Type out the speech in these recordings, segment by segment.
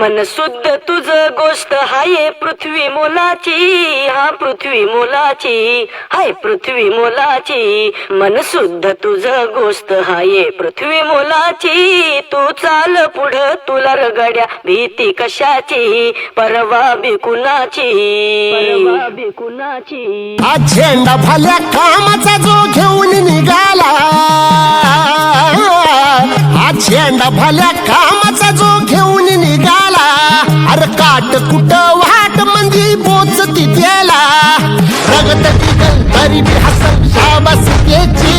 मन शुद्ध तुझ गोष्ट हाय पृथ्वी मोलाची, हा पृथ्वी मोलाची, हाय पृथ्वी मोलाची. मन शुद्ध तुझ गोष्ट हाय पृथ्वी मोलाची. तू चाल पुढं तुला रगड्या भीती कशाची, परवा बी कुणाची, परवा बी कुणाची. आज झेंडा भल्या कामाचा जो घेऊन निघाला, आज झेंडा भल्या कामाचा जो घेऊन निघाला. अरे काट कुट वाट मंदी बोचती त्याला, रगत निघल तरी बी हसल शाबास त्याची,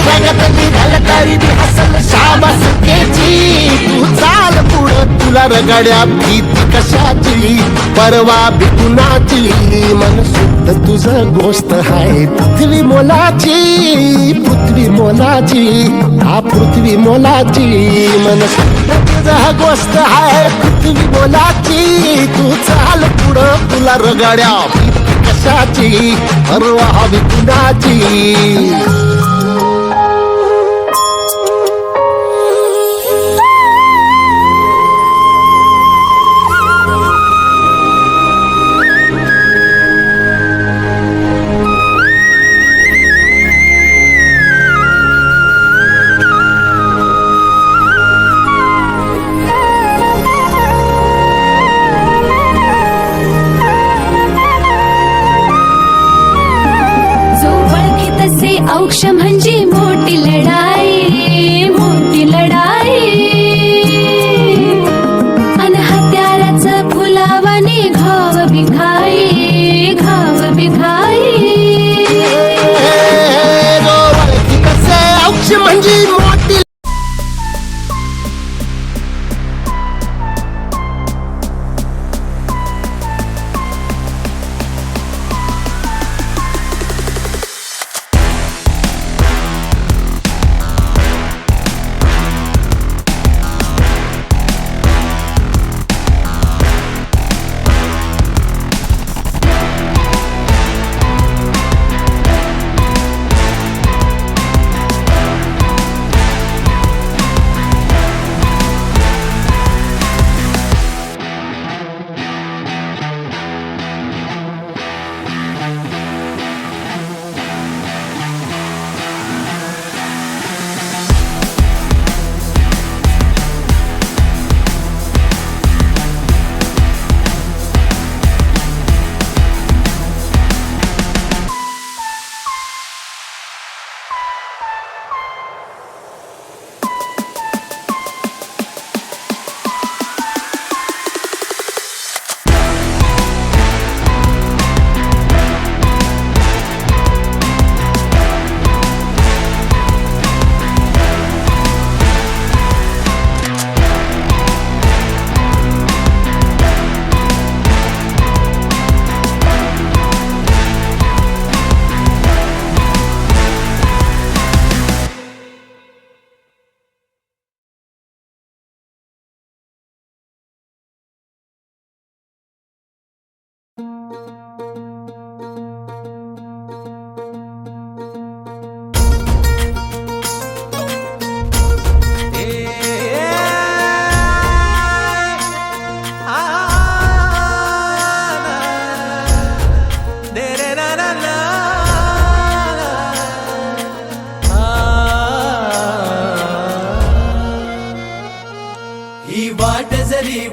रगत निघल तरी बी हसल शाबास त्याची. तू चाल पुढं तुला रगड्या भीती कशाची, परवा बी कुणाची. मन शुद्ध तुझं गोष्ट हाय पृथ्वी मोलाची, पृथ्वी मोलाची, हा पृथ्वी मोलाची. मन शुद्ध तुझं गोष्ट हाय पृथ्वी मोलाची. तू चाल पुढं तुला रगड्या भीती कशाची, परवा बी कुणाची. औक्ष म्हणजे मोठी लढाई, मोठी लढाई. अन हत्याराचं फुलावाने घाव बिघाई, घाव बिघाई. औक्ष म्हणजे मोठी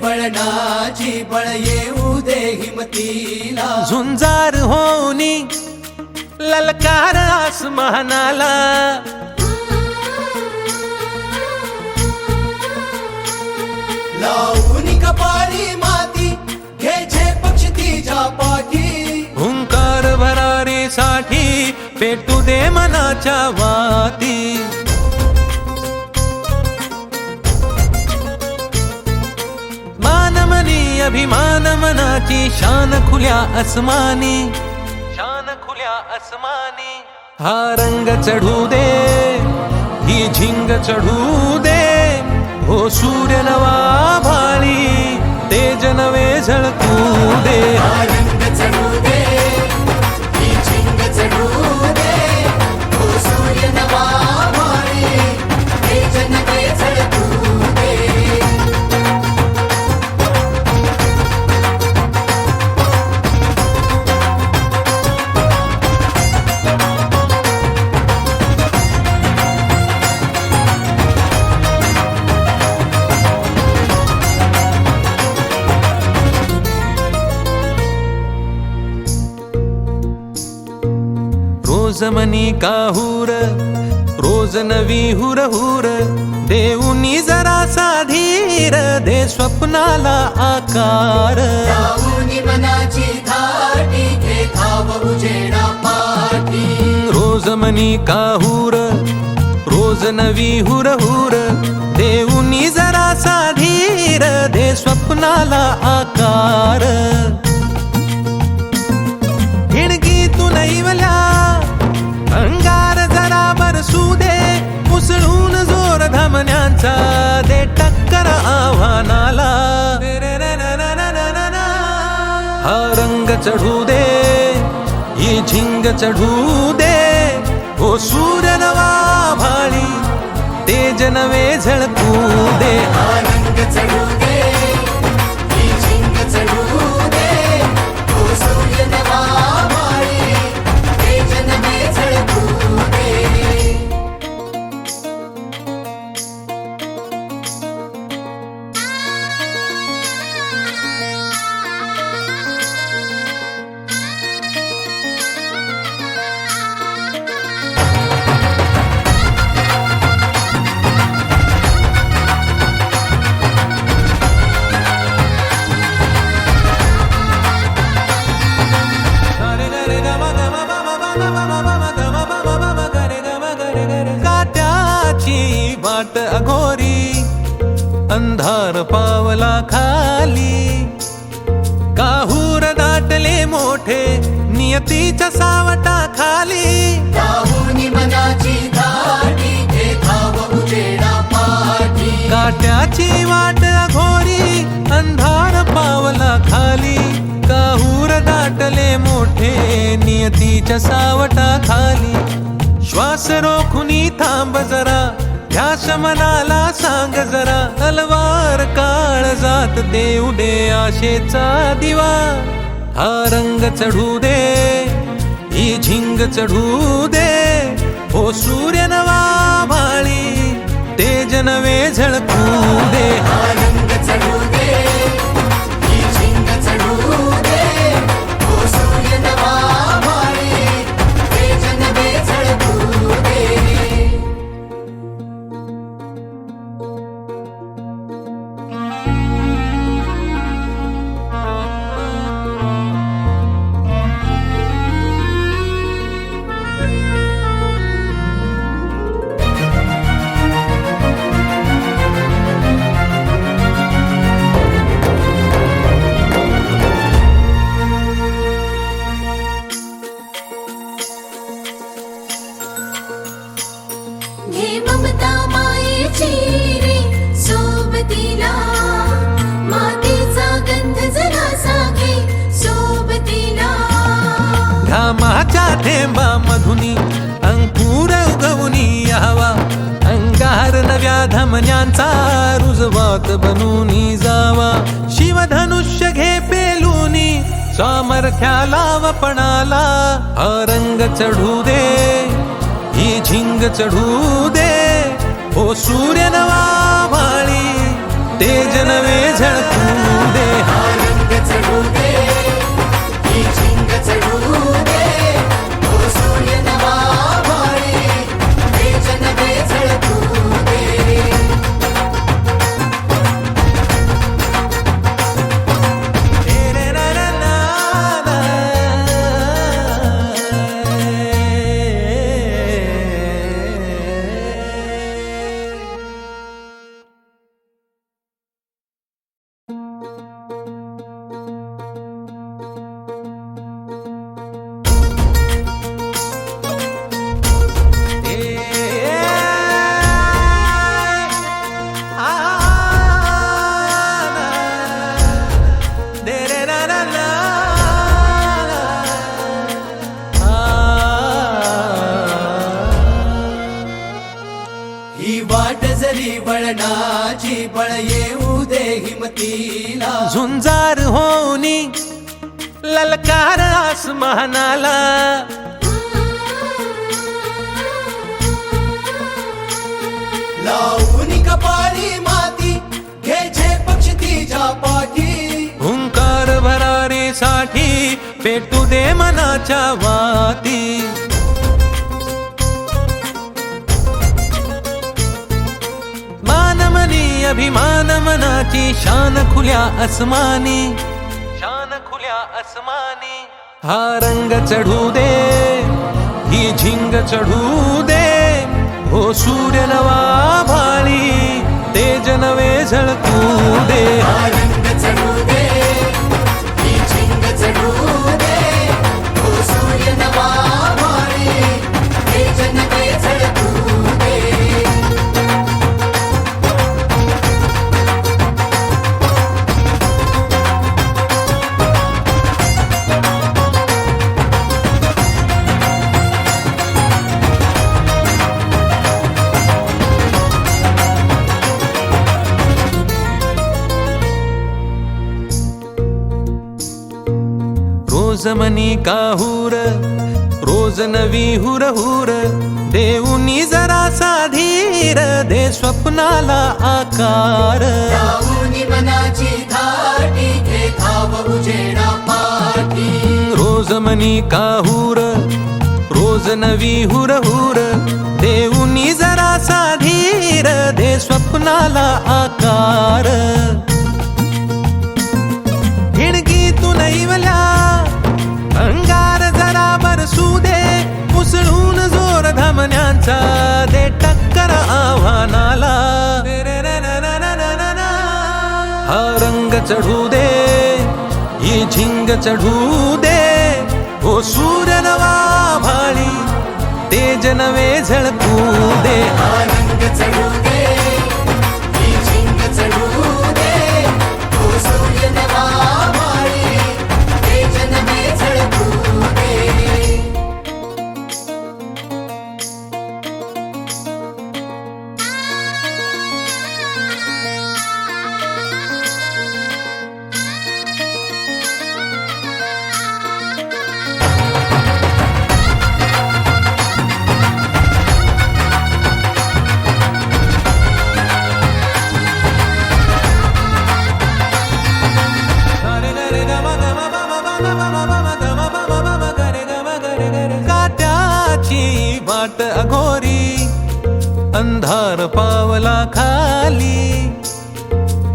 बळणाची बळ येऊ दे हिमतीला. झुंजार होनी ललकार आसमानाला, लावून कपाळी माती घ्यायचे पक्ष तिच्या पाठी. हुंकार भरारीसाठी पेटू दे मनाच्या वाती. अभिमान मनाची शान खुल्या आसमानी, शान खुल्या आसमानी. हा रंग चढू दे, ही झिंग चढू दे. हो सूर्य नवा भाळी, तेज नवे झळकू दे. हा रंग चढू दे, ही झिंग चढू दे. हो सूर्य नवा भाळी, तेज नवे झळकू दे. रोज मनी काहूर रोज नवी हुरहुर देऊनी जरासा धीर दे स्वप्नाला आकार लावूनी मनाची धाटी घे धाव उजेडा पाठी रोज मनी काहूर रोज नवी हुरहुर देऊनी जरासा धीर दे स्वप्नाला आकार हिणगी तू नैवल्या अंगार जरा बरसू दे उसळून जोर धमन्यांचा दे टक्कर आव्हानाला हा रंग चढू दे ही झिंग चढू दे ओ सूर्य नवा भाळी तेज नवे झळकू दे आनंद चढू दे ही झिंग चढू दे ओ सूर्य नवा माळी तेज नवे झळकू दे काट्याची वाट अघोरी अंधार पावला खाली काहूर दाटले मोठे नियतीच्या सावटा खाली लावूनी मनाची धाटी घे धाव उजेडा पाठी काट्याची वाट अघोरी अंधार पावला खाली काहूर दाटले मोठे नियतीच्या सावटा खाली श्वास रोखुनी थांब जरा ध्यास मनाला सांग जरा तलवार काळ जात देऊ दे आशेचा दिवा हा रंग चढू दे ही झिंग चढू दे ओ सूर्य नवा भाळी तेज नवे झळकू दे आनंद चढू दे ही झिंग चढू दे ओ सूर्य नवा माळी तेज नवे झळकू दे घे ममता मायेची रे सोबतीला मातीचा गंध जरासा घे सोबतीला घामाच्या थेंबा मधुनी अंकुर उगवूनी यावा अंगार नव्या धमन्यांचा रुजवात बनूनी जावा शिवधनुष्य घे पेलूनी सामर्थ्याला वपणाला हा रंग चढू दे ही झिंग चढू दे ओ सूर्य नवा भाळी तेज नवे झळकू दे आनंद चढू दे ही झिंग चढू दे ओ सूर्य नवा माळी तेज नवे झळकू दे ही वाट जरी वळणाची बळ येऊ दे हिमतीला झुंजार होनी ललकार आसमानाला लावून कपाळी माती घे पक्ष तिच्या पाठी हुंकार भरारीसाठी पेटू दे मनाच्या वाती अभिमान मनाची शान खुल्या अस्मानी, शान खुल्या अस्मानी. हा रंग चढू दे, ही झिंग चढू दे, हो सूर्य नवा भाळी, तेज नवे झळकू दे. हा रंग चढू दे, ही झिंग चढू दे, हो सूर्य नवा भाळी, तेज नवे झळकू दे. रोज मनी काहूर, रोज नवी हुर हुर, देऊनी जरासा धीर, दे स्वप्नाला आकार. लावूनी मनाची धाटी, घे धाव उजेडा पाठी. रोज मनी काहूर, रोज नवी हुर हुर, देऊनी जरासा धीर, दे स्वप्नाला आकार. हिणकी तू नैवल्या अंगार जरा बरसू दे, मुसळून जोर धमन्यांचा, दे टक्कर आव्हानाला. हा रंग चढू दे, ही झिंग चढू दे, हो सूर्य नवा भाळी, तेज नवे झळकू दे. हा रंग चढू दे, ही झिंग चढू दे, हो सूर्य नवा भाळी, तेज नवे झळकू दे. काट्याची वाट अघोरी, अंधार पावला खाली,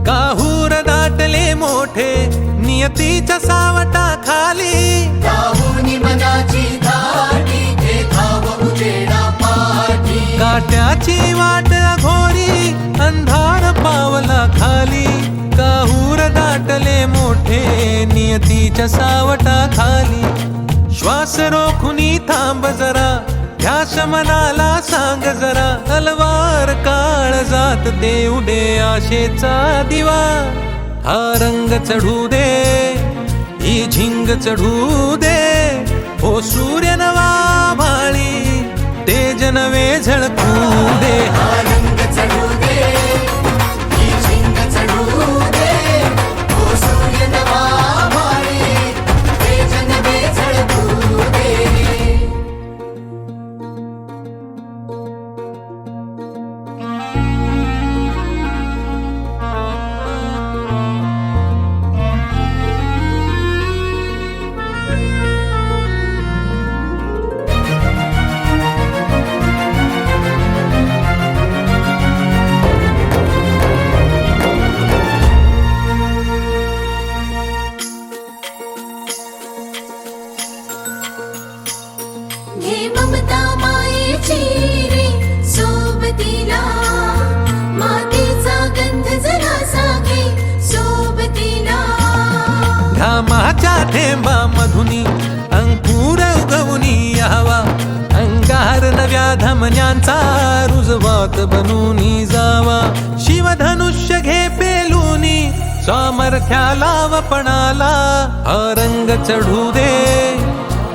काहूर दाटले मोठे, नियतीच्या सावटा खाली. लावूनी मनाची धाटी, घे धाव उजेडा पाठी. काट्याची वाट अघोरी, अंधार पावला खाली, काहूर दाटले मोठे, नियतीच्या सावटा खाली. श्वास रोखुनी थांब जरा, ध्यास मनाला सांग जरा, तलवार काळ जात देऊ दे आशेचा दिवा. हा रंग चढू दे, ही झिंग चढू दे, हो सूर्य नवा भाळी, तेज नवे झळकू दे. हा रंग चढू दे, ही झिंग चढू दे, हो सूर्य नवा भाळी, तेज नवे झळकू दे. घे ममता मायेची रे सोबतीला, मातीचा गंध जरासा घे सोबतीला. घामाच्या थेंबा मधुनी अंकुर उगवूनी यावा, अंगार नव्या धमन्यांचा रुजवात बनूनी जावा. शिवधनुष्य घे पेलूनी, सामर्थ्याला वपणाला. हा रंग चढू दे,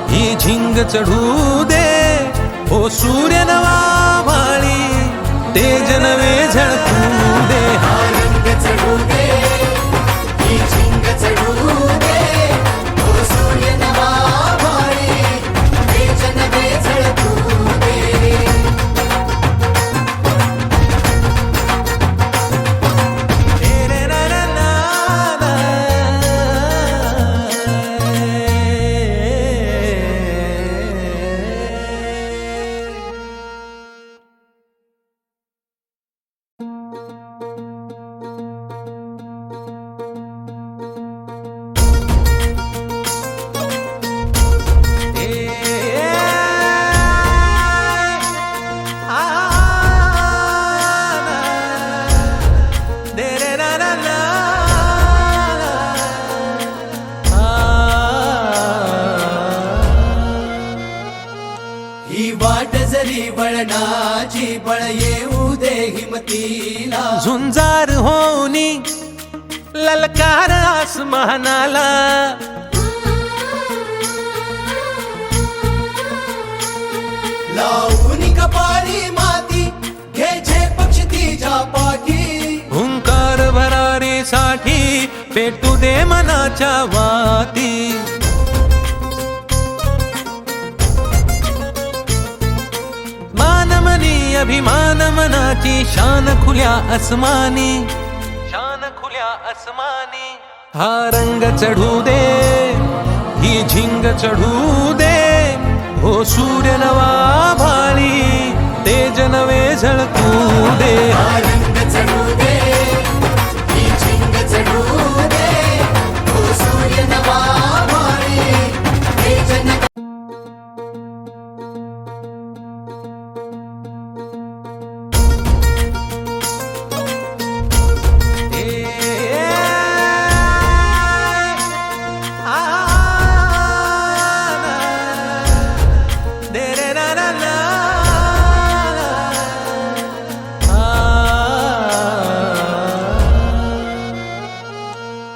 ही झिंग चढू दे, हो सूर्य नवा भाळी, तेज नवे झळकू दे. हा रंग चढू दे, ही झिंग चढू दे, हो सूर्य नवा भाळी, तेज नवे झळकू दे. ललकारणाची बळ येऊ दे हिमतीला झुंजार होनी ललकार आसमानाला लावून कपाळी माती घे पक्ष तिच्या पाठी हुंकार भरारीसाठी पेटू दे मनाच्या वाती मानमनी अभिमान मनाची शान खुल्या आसमानी शान खुल्या आसमानी हा रंग चढू दे ही झिंग चढू दे हो सूर्य नवा भाळी तेज नवे झळकू दे हा रंग चढू दे ही झिंग चढू दे तो सूर्य नवा भाळी तेज नवे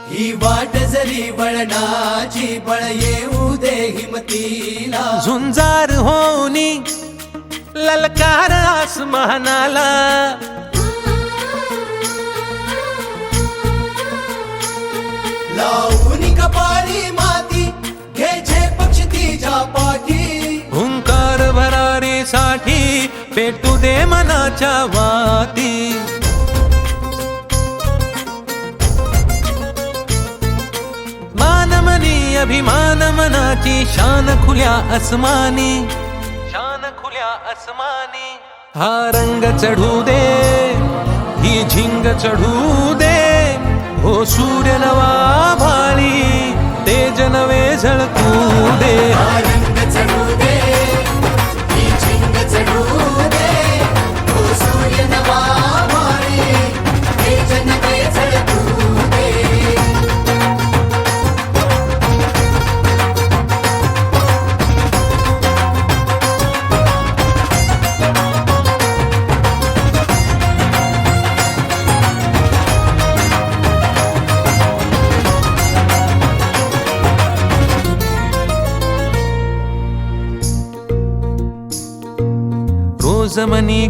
ही वाट जरी वळणाची बळ येऊ दे हिमतीला झुंजार होनी ललकार आसमानाला लावून कपाळी माती घे पक्ष तिच्या पाठी हुंकार भरारीसाठी पेटू दे मनाच्या वाती मानमनी अभिमान मनाची शान खुल्या आसमानी शान खुल्या आसमानी हा रंग चढू दे ही झिंग चढू दे हो सूर्य नवा भाळी तेज नवे झळकू दे हा रंग चढू दे ही झिंग चढू दे तो सूर्य नवा भाळी तेज नवे झळकू दे रोज मनी